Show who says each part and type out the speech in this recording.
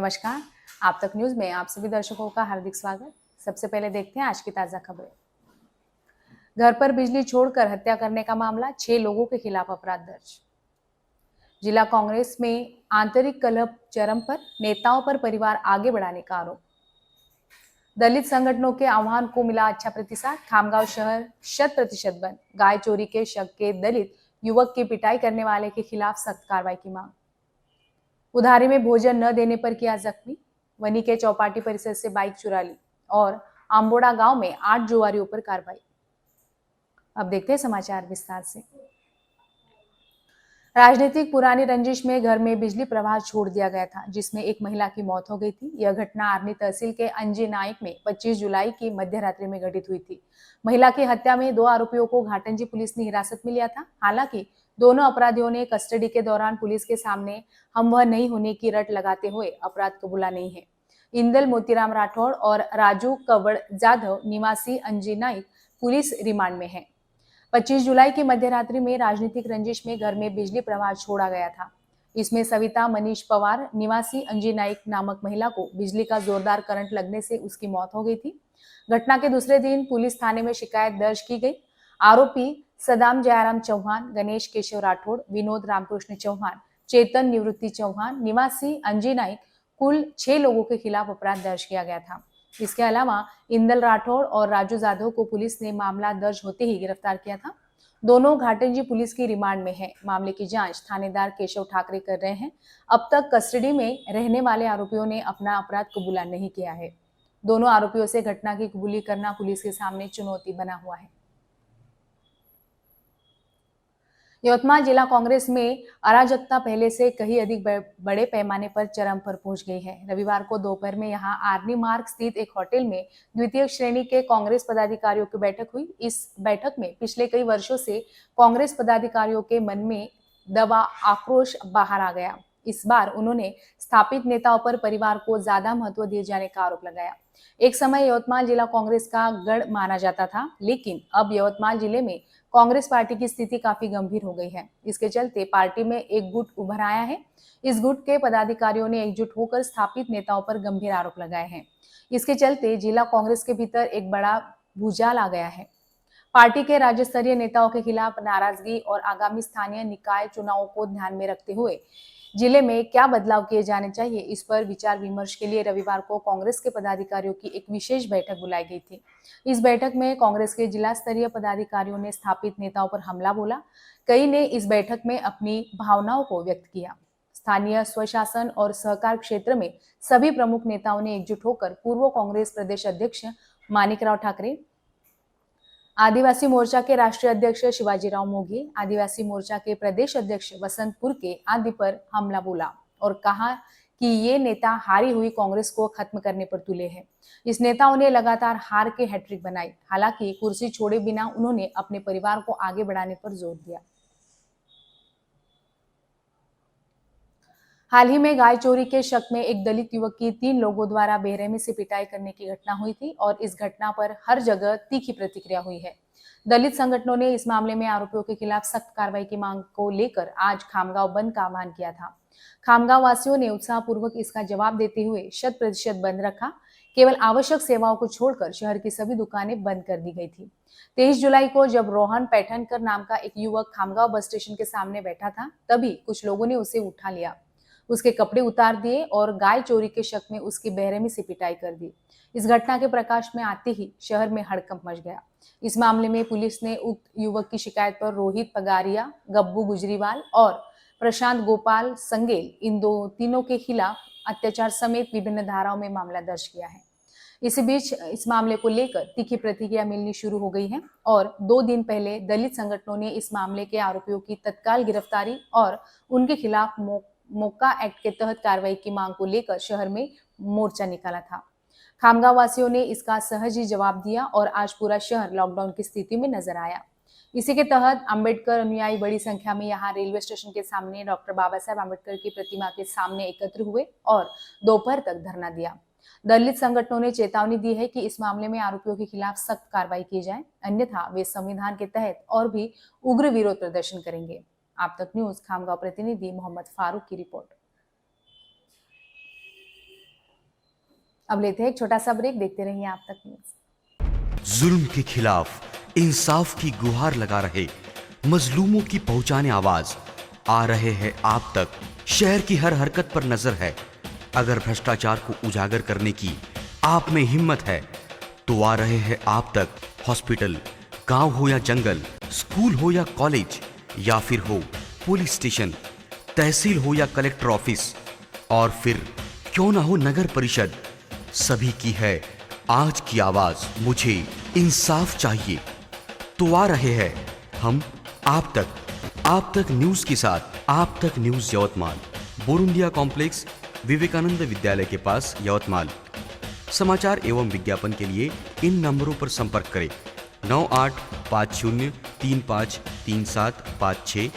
Speaker 1: नमस्कार। आप तक न्यूज में आप सभी दर्शकों का हार्दिक स्वागत। सबसे पहले देखते हैं आज की ताजा खबरें। घर पर बिजली छोड़कर हत्या करने का मामला, 6 लोगों के खिलाफ अपराध दर्ज। जिला कांग्रेस में आंतरिक कलह चरम पर, नेताओं पर परिवार आगे बढ़ाने का आरोप। दलित संगठनों के आह्वान को मिला अच्छा प्रतिसाद, खामगांव शहर 100% बंद। गाय चोरी के शक के दलित युवक की पिटाई करने वाले के खिलाफ सख्त कार्रवाई की मांग। उधारी में भोजन न देने पर किया जख्मी, वनी के चौपाटी परिसर से बाइक चुरा ली। और आंबोड़ा गांव में 8 जुआरियों पर कार्रवाई। अब देखते हैं समाचार विस्तार से। राजनीतिक पुरानी रंजिश में घर में बिजली प्रवाह छोड़ दिया गया था, जिसमें एक महिला की मौत हो गई थी। यह घटना आर्नी तहसील के अंजी नायक में 25 जुलाई की मध्य रात्रि में घटित हुई थी। महिला की हत्या में 2 आरोपियों को घाटंजी पुलिस ने हिरासत में लिया था। हालांकि दोनों अपराधियों ने कस्टडी के दौरान पुलिस के सामने हम वह नहीं होने की रट लगाते हुए अपराध कबूला नहीं है। इंदल मोतीराम राठौड़ और राजू कवड़ जाधव निवासी अंजी नाइक पुलिस रिमांड में है। 25 जुलाई की मध्य रात्रि में राजनीतिक रंजिश में घर में बिजली प्रवाह छोड़ा गया था। इसमें सविता मनीष पवार निवासी अंजी नाइक नामक महिला को बिजली का जोरदार करंट लगने से उसकी मौत हो गई थी। घटना के दूसरे दिन पुलिस थाने में शिकायत दर्ज की गई। आरोपी सदाम जयराम चौहान, गणेश केशव राठौड़, विनोद रामकृष्ण चौहान, चेतन निवृत्ति चौहान निवासी अंजी नाइक, कुल 6 लोगों के खिलाफ अपराध दर्ज किया गया था। इसके अलावा इंदल राठौड़ और राजू जाधव को पुलिस ने मामला दर्ज होते ही गिरफ्तार किया था। दोनों घाटंजी पुलिस की रिमांड में है। मामले की जांच थानेदार केशव ठाकरे कर रहे हैं। अब तक कस्टडी में रहने वाले आरोपियों ने अपना अपराध कबूला नहीं किया है। दोनों आरोपियों से घटना की कबूली करना पुलिस के सामने चुनौती बना हुआ है। यवतमाल जिला कांग्रेस में अराजकता पहले से कहीं अधिक बड़े पैमाने पर चरम पर पहुंच गई है। रविवार को दोपहर में यहां आर्नी मार्ग स्थित एक होटल में द्वितीय श्रेणी के कांग्रेस पदाधिकारियों की बैठक हुई। इस बैठक में पिछले कई वर्षों से कांग्रेस पदाधिकारियों के मन में दबा आक्रोश बाहर आ गया। इस बार उन्होंने स्थापित नेताओं पर परिवार को ज्यादा महत्व दिए जाने का आरोप लगाया। एक समय यवतमाल जिला कांग्रेस का गढ़ माना जाता था, लेकिन अब यवतमाल जिले में कांग्रेस पार्टी की स्थिति काफी गंभीर हो गई है। इसके चलते पार्टी में एक गुट उभर आया है। इस गुट के पदाधिकारियों ने एकजुट होकर स्थापित नेताओं पर गंभीर आरोप लगाए हैं। इसके चलते जिला कांग्रेस के भीतर एक बड़ा भूचाल आ गया है। पार्टी के राज्य स्तरीय नेताओं के खिलाफ नाराजगी और आगामी स्थानीय निकाय चुनावों को ध्यान में रखते हुए जिले में क्या बदलाव किए जाने चाहिए, इस पर विचार विमर्श के लिए रविवार को कांग्रेस के पदाधिकारियों की एक विशेष बैठक बुलाई गई थी। इस बैठक में कांग्रेस के जिला स्तरीय पदाधिकारियों ने स्थापित नेताओं पर हमला बोला। कई ने इस बैठक में अपनी भावनाओं को व्यक्त किया। स्थानीय स्वशासन और सहकार क्षेत्र में सभी प्रमुख नेताओं ने एकजुट होकर पूर्व कांग्रेस प्रदेश अध्यक्ष माणिकराव ठाकरे, आदिवासी मोर्चा के राष्ट्रीय अध्यक्ष शिवाजीराव मोघे, आदिवासी मोर्चा के प्रदेश अध्यक्ष वसंतपुर के आदि पर हमला बोला और कहा कि ये नेता हारी हुई कांग्रेस को खत्म करने पर तुले हैं। इस नेताओं ने लगातार हार के हैट्रिक बनाई। हालांकि कुर्सी छोड़े बिना उन्होंने अपने परिवार को आगे बढ़ाने पर जोर दिया। हाल ही में गाय चोरी के शक में एक दलित युवक की 3 लोगों द्वारा बेरहमी से पिटाई करने की घटना हुई थी और इस घटना पर हर जगह तीखी प्रतिक्रिया हुई है। दलित संगठनों ने इस मामले में आरोपियों के खिलाफ सख्त कार्रवाई की मांग को लेकर आज खामगांव बंद का आह्वान किया था। खामगांव वासियों ने उत्साहपूर्वक इसका जवाब देते हुए 100% बंद रखा। केवल आवश्यक सेवाओं को छोड़कर शहर की सभी दुकानें बंद कर दी गई थी। 23 जुलाई को जब रोहन पैठनकर नाम का एक युवक खामगांव बस स्टेशन के सामने बैठा था, तभी कुछ लोगों ने उसे उठा लिया, उसके कपड़े उतार दिए और गाय चोरी के शक में उसकी बेरहमी से पिटाई कर दी। इस घटना के प्रकाश में आते ही शहर में हड़कंप मच गया। इस मामले में पुलिस ने उक्त युवक की शिकायत पर रोहित पगारिया, गब्बू गुजरीवाल और प्रशांत गोपाल संगेल, इन तीनों के खिलाफ अत्याचार समेत विभिन्न धाराओं में मामला दर्ज किया है। इसी बीच इस मामले को लेकर तीखी प्रतिक्रिया मिलनी शुरू हो गई है और 2 दिन पहले दलित संगठनों ने इस मामले के आरोपियों की तत्काल गिरफ्तारी और उनके खिलाफ मोका एक्ट के तहत कार्रवाई की मांग को लेकर शहर में मोर्चा निकाला था। खामगांव वासियों ने इसका सहज ही जवाब दिया और आज पूरा शहर लॉकडाउन की स्थिति में नजर आया। इसी के तहत अंबेडकर अनुयायी बड़ी संख्या में यहाँ रेलवे स्टेशन के सामने डॉक्टर बाबा साहेब अंबेडकर की प्रतिमा के सामने एकत्र हुए और दोपहर तक धरना दिया। दलित संगठनों ने चेतावनी दी है कि इस मामले में आरोपियों के खिलाफ सख्त कार्रवाई की जाए, अन्यथा वे संविधान के तहत और भी उग्र विरोध प्रदर्शन करेंगे। आप तक न्यूज खामगांव प्रतिनिधि मोहम्मद फारूक की रिपोर्ट। अब लेते हैं एक छोटा सा ब्रेक, देखते रहिए आप तक न्यूज।
Speaker 2: जुल्म के खिलाफ इंसाफ की गुहार लगा रहे मजलूमों की पहुंचाने आवाज आ रहे हैं आप तक। शहर की हर हरकत पर नजर है। अगर भ्रष्टाचार को उजागर करने की आप में हिम्मत है तो आ रहे हैं आप तक। हॉस्पिटल, गांव हो या जंगल, स्कूल हो या कॉलेज, या फिर हो पुलिस स्टेशन, तहसील हो या कलेक्टर ऑफिस, और फिर क्यों ना हो नगर परिषद, सभी की है आज की आवाज। मुझे इंसाफ चाहिए। तो आ रहे हैं हम आप तक न्यूज के साथ। आप तक न्यूज यवतमाल, बोरुंडिया कॉम्प्लेक्स, विवेकानंद विद्यालय के पास, यवतमाल। समाचार एवं विज्ञापन के लिए इन नंबरों पर संपर्क करें: 9850353756